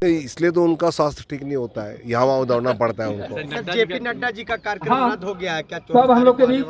इसलिए तो उनका स्वास्थ्य ठीक नहीं होता है, यहाँ वहाँ दौड़ना पड़ता है उनको। जेपी नड्डा जी का कार्यक्रम रद्द हो गया है क्या? तो अब हम लोग के बीच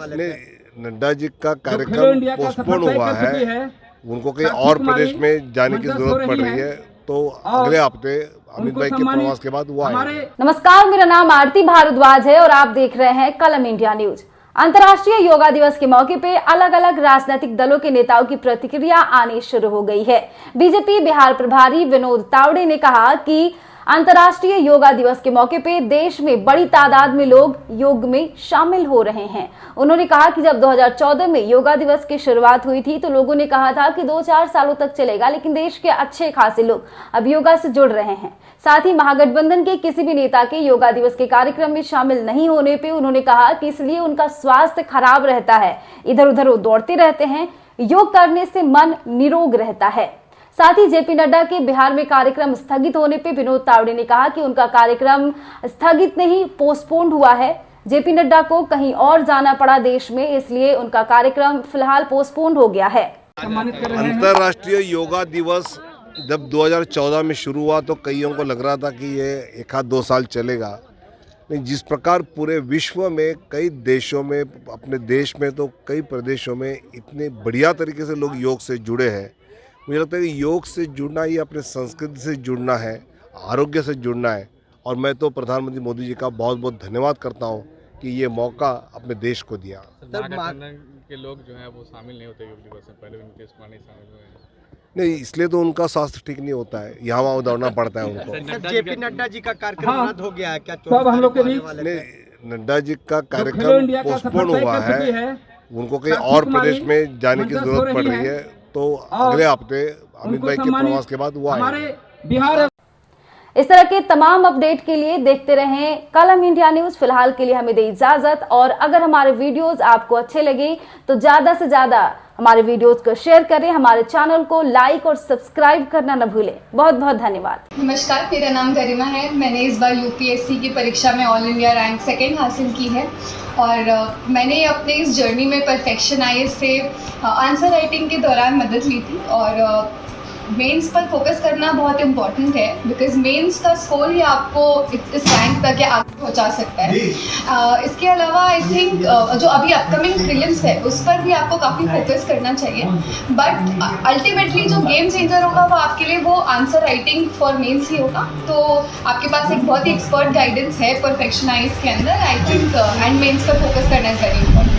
नड्डा जी का कार्यक्रम पोस्टपोन हुआ है, उनको कहीं और प्रदेश में जाने की जरूरत पड़ रही है, तो अगले हफ्ते अमित भाई के प्रवास के बाद वो आएंगे। नमस्कार, मेरा नाम आरती भारद्वाज है और आप देख रहे हैं कलम इंडिया न्यूज। अंतर्राष्ट्रीय योगा दिवस के मौके पे अलग अलग राजनीतिक दलों के नेताओं की प्रतिक्रिया आनी शुरू हो गई है। बीजेपी बिहार प्रभारी विनोद तावड़े ने कहा कि अंतर्राष्ट्रीय योगा दिवस के मौके पे देश में बड़ी तादाद में लोग योग में शामिल हो रहे हैं। उन्होंने कहा कि जब 2014 में योगा दिवस की शुरुआत हुई थी तो लोगों ने कहा था कि 2-4 सालों तक चलेगा, लेकिन देश के अच्छे खासे लोग अब योगा से जुड़ रहे हैं। साथ ही महागठबंधन के किसी भी नेता के योगा दिवस के कार्यक्रम में शामिल नहीं होने पे उन्होंने कहा कि इसलिए उनका स्वास्थ्य खराब रहता है, इधर उधर वो दौड़ते रहते हैं। योग करने से मन निरोग रहता है। साथ ही जेपी नड्डा के बिहार में कार्यक्रम स्थगित होने पे विनोद तावड़े ने कहा कि उनका कार्यक्रम स्थगित नहीं, पोस्टपोन्ड हुआ है। जेपी नड्डा को कहीं और जाना पड़ा देश में, इसलिए उनका कार्यक्रम फिलहाल पोस्टपोन्ड हो गया है। अंतर्राष्ट्रीय योगा दिवस जब 2014 में शुरू हुआ तो कईयों को लग रहा था कि ये 1-2 साल चलेगा, लेकिन जिस प्रकार पूरे विश्व में कई देशों में, अपने देश में तो कई प्रदेशों में इतने बढ़िया तरीके से लोग योग से जुड़े हैं, मुझे लगता है कि योग से जुड़ना ही अपने संस्कृति से जुड़ना है, आरोग्य से जुड़ना है। और मैं तो प्रधानमंत्री मोदी जी का बहुत बहुत धन्यवाद करता हूँ कि ये मौका अपने देश को दिया। के लोग जो है वो शामिल नहीं होते योग दिवस में, पहले भी नीतीश कुमार नहीं शामिल हुए हैं। नहीं, इसलिए तो उनका स्वास्थ्य ठीक नहीं होता है, यहाँ वहाँ दौड़ना पड़ता है उनको। जेपी नड्डा जी का कार्यक्रम रद्द हो गया है क्या? तो अब हम लोग के बीच नड्डा जी का कार्यक्रम पोस्टपोन हुआ है, उनको कहीं और प्रदेश में जाने की जरूरत पड़ रही है, तो अगले हफ्ते अमित भाई के प्रवास के बाद वो आएंगे। बिहार इस तरह के तमाम अपडेट के लिए देखते रहें कलम इंडिया न्यूज। फिलहाल के लिए हमें दे इजाजत, और अगर हमारे वीडियोस आपको अच्छे लगे तो ज्यादा से ज्यादा हमारे वीडियोस को शेयर करें, हमारे चैनल को लाइक और सब्सक्राइब करना न भूलें। बहुत बहुत धन्यवाद। नमस्कार, मेरा नाम गरिमा है। मैंने इस बार यूपीएससी की परीक्षा में ऑल इंडिया रैंक 2 हासिल की है, और मैंने अपने इस जर्नी में परफेक्शन आईएएस से आंसर राइटिंग के दौरान मदद ली थी। और मेंस पर फोकस करना बहुत इम्पॉर्टेंट है, बिकॉज मेंस का स्कोर ही आपको इस रैंक तक के आगे पहुंचा सकता है। इसके अलावा आई थिंक जो अभी अपकमिंग प्रीलिम्स है उस पर भी आपको काफ़ी फोकस करना चाहिए, बट अल्टीमेटली जो गेम चेंजर होगा वो आपके लिए वो आंसर राइटिंग फॉर मेंस ही होगा। तो आपके पास एक बहुत ही एक्सपर्ट गाइडेंस है परफेक्शन आईएएस के अंदर, आई थिंक, एंड मेंस पर फोकस करना इज वेरी इंपॉर्टेंट।